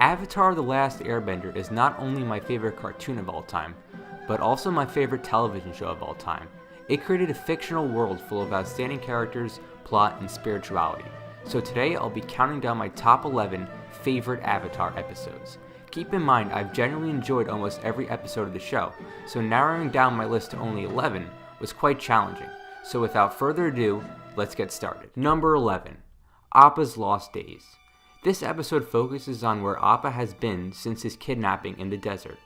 Avatar: The Last Airbender is not only my favorite cartoon of all time, but also my favorite television show of all time. It created a fictional world full of outstanding characters, plot, and spirituality. So today I'll be counting down my top 11 favorite Avatar episodes. Keep in mind, I've genuinely enjoyed almost every episode of the show, so narrowing down my list to only 11 was quite challenging. So without further ado, let's get started. Number 11, Appa's Lost Days. This episode focuses on where Appa has been since his kidnapping in the desert.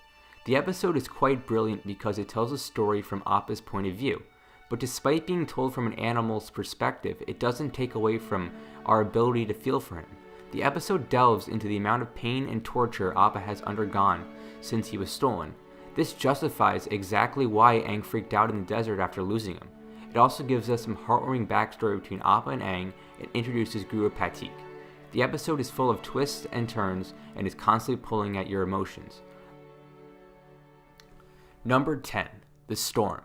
The episode is quite brilliant because it tells a story from Appa's point of view, but despite being told from an animal's perspective, it doesn't take away from our ability to feel for him. The episode delves into the amount of pain and torture Appa has undergone since he was stolen. This justifies exactly why Aang freaked out in the desert after losing him. It also gives us some heartwarming backstory between Appa and Aang and introduces Guru Patik. The episode is full of twists and turns and is constantly pulling at your emotions. Number 10, The Storm.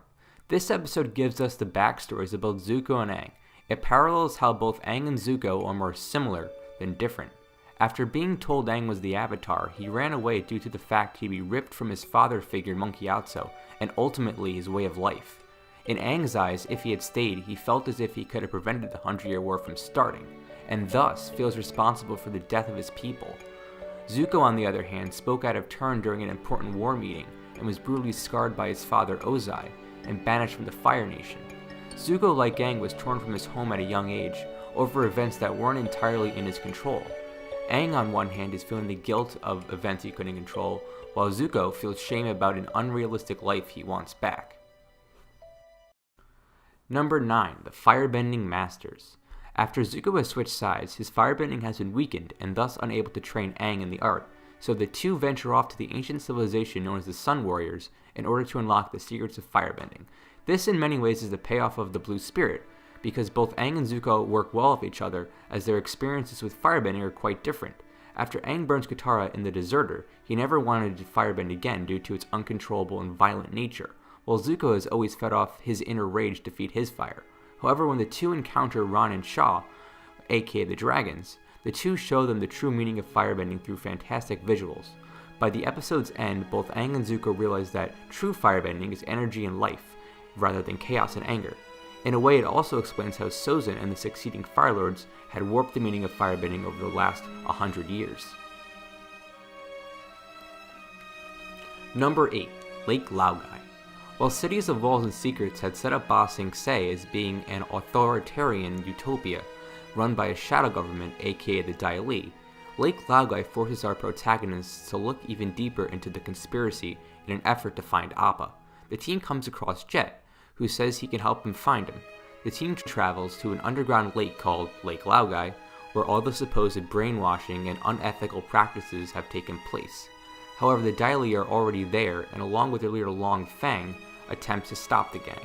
This episode gives us the backstories of both Zuko and Aang. It parallels how both Aang and Zuko are more similar than different. After being told Aang was the Avatar, he ran away due to the fact he'd be ripped from his father figure Monkey Atso, and ultimately his way of life. In Aang's eyes, if he had stayed, he felt as if he could have prevented the 100-Year War from starting, and thus feels responsible for the death of his people. Zuko, on the other hand, spoke out of turn during an important war meeting, and was brutally scarred by his father Ozai, and banished from the Fire Nation. Zuko, like Aang, was torn from his home at a young age, over events that weren't entirely in his control. Aang, on one hand, is feeling the guilt of events he couldn't control, while Zuko feels shame about an unrealistic life he wants back. Number 9, The Firebending Masters. After Zuko has switched sides, his firebending has been weakened and thus unable to train Aang in the art, so the two venture off to the ancient civilization known as the Sun Warriors in order to unlock the secrets of firebending. This in many ways is the payoff of the Blue Spirit, because both Aang and Zuko work well with each other as their experiences with firebending are quite different. After Aang burns Katara in The Deserter, he never wanted to firebend again due to its uncontrollable and violent nature, while Zuko has always fed off his inner rage to feed his fire. However, when the two encounter Ron and Shaw, aka the Dragons, the two show them the true meaning of firebending through fantastic visuals. By the episode's end, both Aang and Zuko realize that true firebending is energy and life, rather than chaos and anger. In a way, it also explains how Sozin and the succeeding Fire Lords had warped the meaning of firebending over the last 100 years. Number 8, Lake Laogai. While Cities of Walls and Secrets had set up Ba Sing Se as being an authoritarian utopia run by a shadow government, aka the Dai Li, Lake Laogai forces our protagonists to look even deeper into the conspiracy in an effort to find Appa. The team comes across Jet, who says he can help them find him. The team travels to an underground lake called Lake Laogai, where all the supposed brainwashing and unethical practices have taken place. However, the Dai Li are already there, and along with their leader Long Fang, attempts to stop the gang.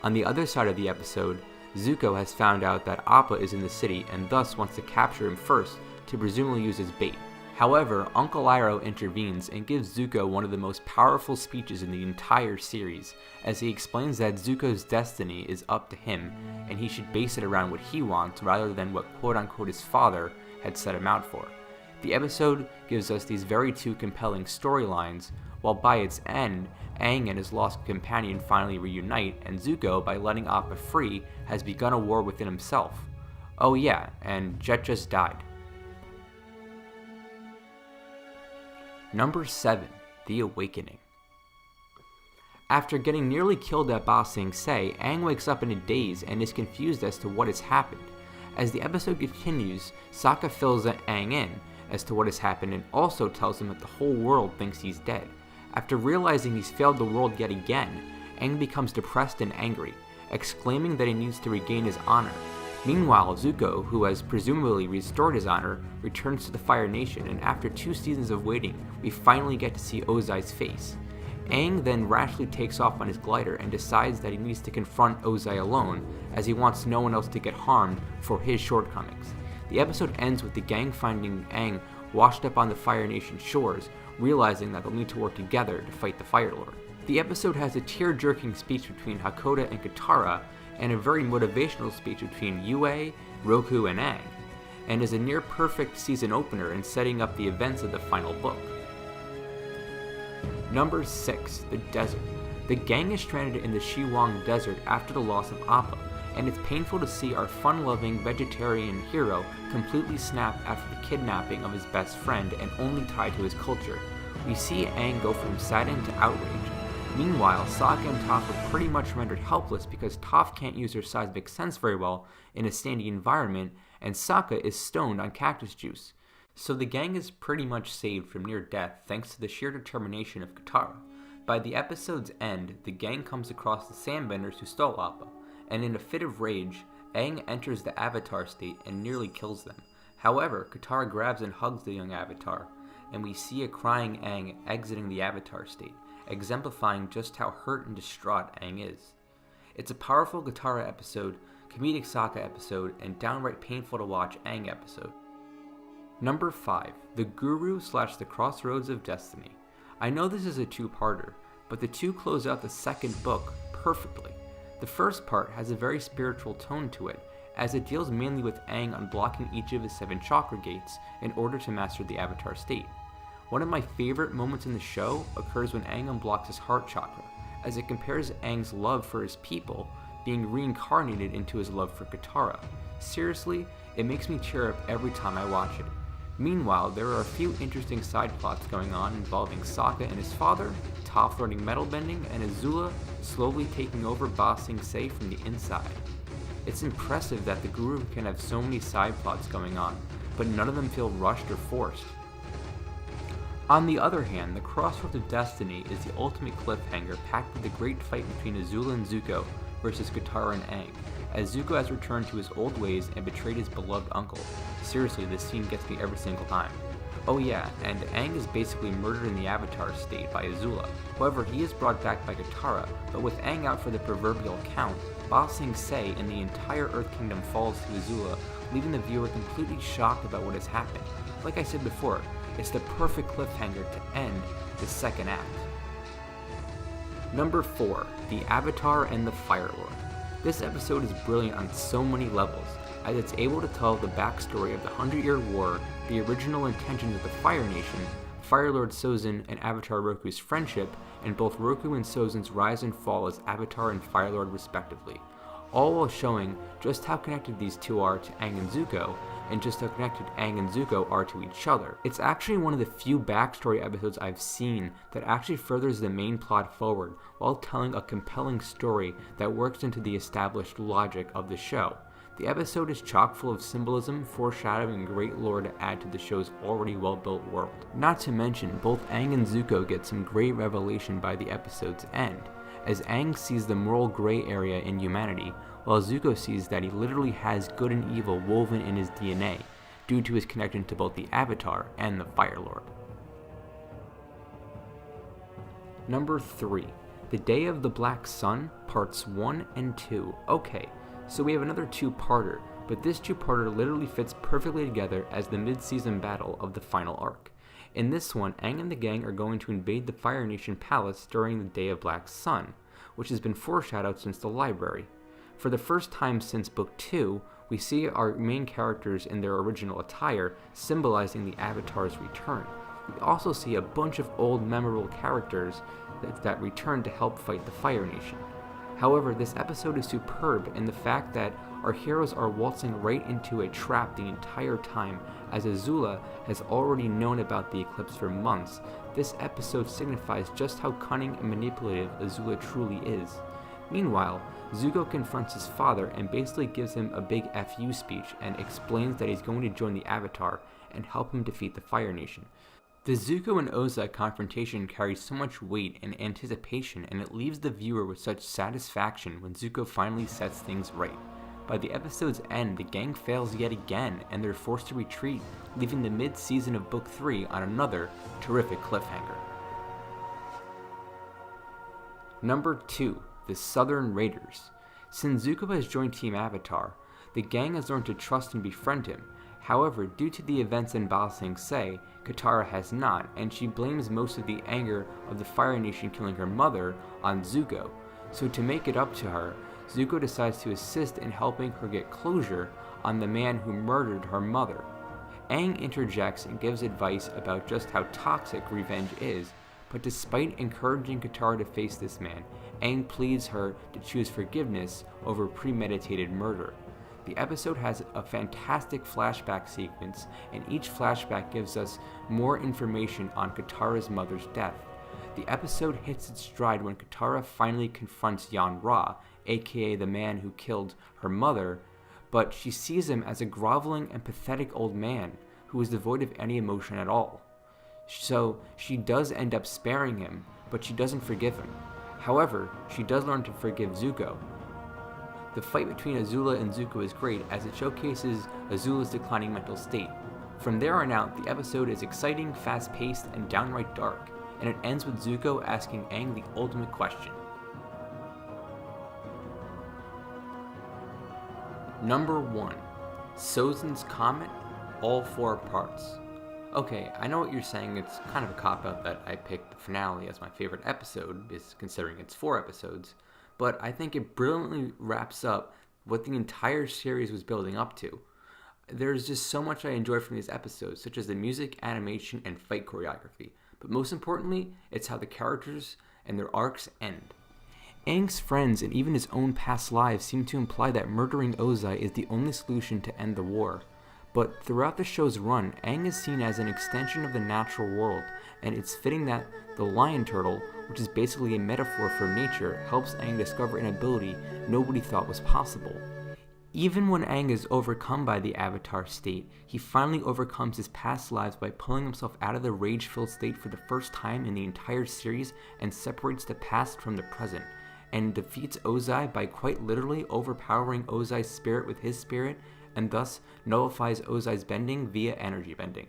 On the other side of the episode, Zuko has found out that Appa is in the city and thus wants to capture him first to presumably use as bait. However, Uncle Iroh intervenes and gives Zuko one of the most powerful speeches in the entire series, as he explains that Zuko's destiny is up to him and he should base it around what he wants rather than what quote-unquote his father had set him out for. The episode gives us these very two compelling storylines, while by its end, Aang and his lost companion finally reunite, and Zuko, by letting Appa free, has begun a war within himself. Oh yeah, and Jet just died. Number 7, The Awakening. After getting nearly killed at Ba Sing Se, Aang wakes up in a daze and is confused as to what has happened. As the episode continues, Sokka fills Aang in as to what has happened and also tells him that the whole world thinks he's dead. After realizing he's failed the world yet again, Aang becomes depressed and angry, exclaiming that he needs to regain his honor. Meanwhile, Zuko, who has presumably restored his honor, returns to the Fire Nation, and after 2 seasons of waiting, we finally get to see Ozai's face. Aang then rashly takes off on his glider and decides that he needs to confront Ozai alone, as he wants no one else to get harmed for his shortcomings. The episode ends with the gang finding Aang washed up on the Fire Nation shores, realizing that they'll need to work together to fight the Fire Lord. The episode has a tear-jerking speech between Hakoda and Katara, and a very motivational speech between Yue, Roku, and Aang. and is a near-perfect season opener in setting up the events of the final book. Number 6. The Desert. The gang is stranded in the Shiwang Desert after the loss of Appa, and it's painful to see our fun-loving vegetarian hero completely snap after the kidnapping of his best friend and only tied to his culture. We see Aang go from saddened to outraged. Meanwhile, Sokka and Toph are pretty much rendered helpless because Toph can't use her seismic sense very well in a sandy environment, and Sokka is stoned on cactus juice. So the gang is pretty much saved from near death thanks to the sheer determination of Katara. By the episode's end, the gang comes across the sandbenders who stole Appa, and in a fit of rage, Aang enters the Avatar state and nearly kills them. However, Katara grabs and hugs the young Avatar, and we see a crying Aang exiting the Avatar state, exemplifying just how hurt and distraught Aang is. It's a powerful Katara episode, comedic Sokka episode, and downright painful to watch Aang episode. Number 5. The Guru/The Crossroads of Destiny. I know this is a two-parter, but the two close out the second book perfectly. The first part has a very spiritual tone to it, as it deals mainly with Aang unblocking each of his 7 chakra gates in order to master the Avatar state. One of my favorite moments in the show occurs when Aang unblocks his heart chakra, as it compares Aang's love for his people being reincarnated into his love for Katara. Seriously, it makes me cheer up every time I watch it. Meanwhile, there are a few interesting side plots going on involving Sokka and his father, Toph learning metal bending, and Azula slowly taking over Ba Sing Se from the inside. It's impressive that the Guru can have so many side plots going on, but none of them feel rushed or forced. On the other hand, the Crossroads of Destiny is the ultimate cliffhanger packed with a great fight between Azula and Zuko versus Katara and Aang, as Zuko has returned to his old ways and betrayed his beloved uncle. Seriously, this scene gets me every single time. Oh yeah, and Aang is basically murdered in the Avatar state by Azula. However, he is brought back by Katara, but with Aang out for the proverbial count, Ba Sing Se and the entire Earth Kingdom falls to Azula, leaving the viewer completely shocked about what has happened. Like I said before, it's the perfect cliffhanger to end the second act. Number 4. The Avatar and the Fire Lord. This episode is brilliant on so many levels, as it's able to tell the backstory of the 100-Year War, the original intentions of the Fire Nation, Fire Lord Sozin and Avatar Roku's friendship, and both Roku and Sozin's rise and fall as Avatar and Fire Lord respectively, all while showing just how connected these two are to Aang and Zuko, and just how connected Aang and Zuko are to each other. It's actually one of the few backstory episodes I've seen that actually furthers the main plot forward while telling a compelling story that works into the established logic of the show. The episode is chock full of symbolism, foreshadowing, and great lore to add to the show's already well-built world. Not to mention, both Aang and Zuko get some great revelation by the episode's end, as Aang sees the moral gray area in humanity, while Zuko sees that he literally has good and evil woven in his DNA, due to his connection to both the Avatar and the Fire Lord. Number 3. The Day of the Black Sun, Parts 1 and 2. Okay, so we have another two-parter, but this two-parter literally fits perfectly together as the mid-season battle of the final arc. In this one, Aang and the gang are going to invade the Fire Nation Palace during the Day of Black Sun, which has been foreshadowed since the library. For the first time since Book 2, we see our main characters in their original attire, symbolizing the Avatar's return. We also see a bunch of old memorable characters that return to help fight the Fire Nation. However, this episode is superb in the fact that our heroes are waltzing right into a trap the entire time, as Azula has already known about the eclipse for months. This episode signifies just how cunning and manipulative Azula truly is. Meanwhile, Zuko confronts his father and basically gives him a big FU speech and explains that he's going to join the Avatar and help him defeat the Fire Nation. The Zuko and Ozai confrontation carries so much weight and anticipation, and it leaves the viewer with such satisfaction when Zuko finally sets things right. By the episode's end, the gang fails yet again, and they're forced to retreat, leaving the mid-season of Book 3 on another terrific cliffhanger. Number 2. The Southern Raiders. Since Zuko has joined Team Avatar, the gang has learned to trust and befriend him. However, due to the events in Ba Sing Se, Katara has not, and she blames most of the anger of the Fire Nation killing her mother on Zuko. So to make it up to her, Zuko decides to assist in helping her get closure on the man who murdered her mother. Aang interjects and gives advice about just how toxic revenge is, but despite encouraging Katara to face this man, Aang pleads her to choose forgiveness over premeditated murder. The episode has a fantastic flashback sequence, and each flashback gives us more information on Katara's mother's death. The episode hits its stride when Katara finally confronts Yan Ra, aka the man who killed her mother, but she sees him as a groveling and pathetic old man who is devoid of any emotion at all. So she does end up sparing him, but she doesn't forgive him. However, she does learn to forgive Zuko. The fight between Azula and Zuko is great as it showcases Azula's declining mental state. From there on out, the episode is exciting, fast-paced, and downright dark, and it ends with Zuko asking Aang the ultimate question. Number 1. Sozin's Comet, all 4 parts. Okay, I know what you're saying, it's kind of a cop-out that I picked the finale as my favorite episode, considering it's 4 episodes, but I think it brilliantly wraps up what the entire series was building up to. There's just so much I enjoy from these episodes, such as the music, animation, and fight choreography, but most importantly, it's how the characters and their arcs end. Aang's friends and even his own past lives seem to imply that murdering Ozai is the only solution to end the war. But throughout the show's run, Aang is seen as an extension of the natural world, and it's fitting that the lion turtle, which is basically a metaphor for nature, helps Aang discover an ability nobody thought was possible. Even when Aang is overcome by the Avatar state, he finally overcomes his past lives by pulling himself out of the rage-filled state for the first time in the entire series and separates the past from the present, and defeats Ozai by quite literally overpowering Ozai's spirit with his spirit, and thus nullifies Ozai's bending via energy bending.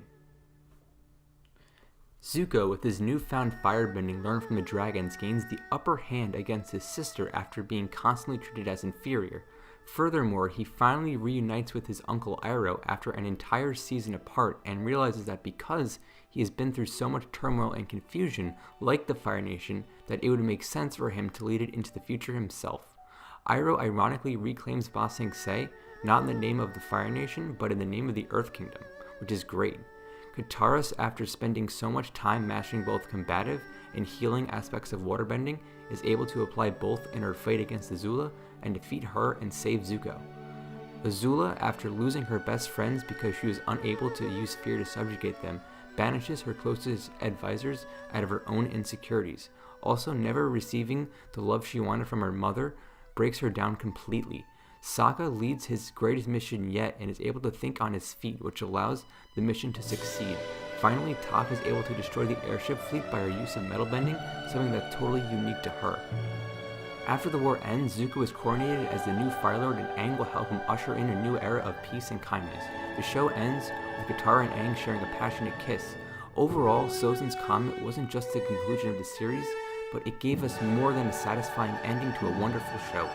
Zuko, with his newfound firebending learned from the dragons, gains the upper hand against his sister after being constantly treated as inferior. Furthermore, he finally reunites with his uncle Iroh after an entire season apart and realizes that because he has been through so much turmoil and confusion, like the Fire Nation, that it would make sense for him to lead it into the future himself. Iroh ironically reclaims Ba Sing Se, not in the name of the Fire Nation, but in the name of the Earth Kingdom, which is great. Katara, after spending so much time mastering both combative and healing aspects of waterbending, is able to apply both in her fight against Azula and defeat her and save Zuko. Azula, after losing her best friends because she was unable to use fear to subjugate them, banishes her closest advisors out of her own insecurities. Also, never receiving the love she wanted from her mother breaks her down completely. Sokka leads his greatest mission yet and is able to think on his feet, which allows the mission to succeed. Finally, Toph is able to destroy the airship fleet by her use of metal bending, something that's totally unique to her. After the war ends, Zuko is coronated as the new Fire Lord, and Aang will help him usher in a new era of peace and kindness. The show ends with Katara and Aang sharing a passionate kiss. Overall, Sozin's Comet wasn't just the conclusion of the series, but it gave us more than a satisfying ending to a wonderful show.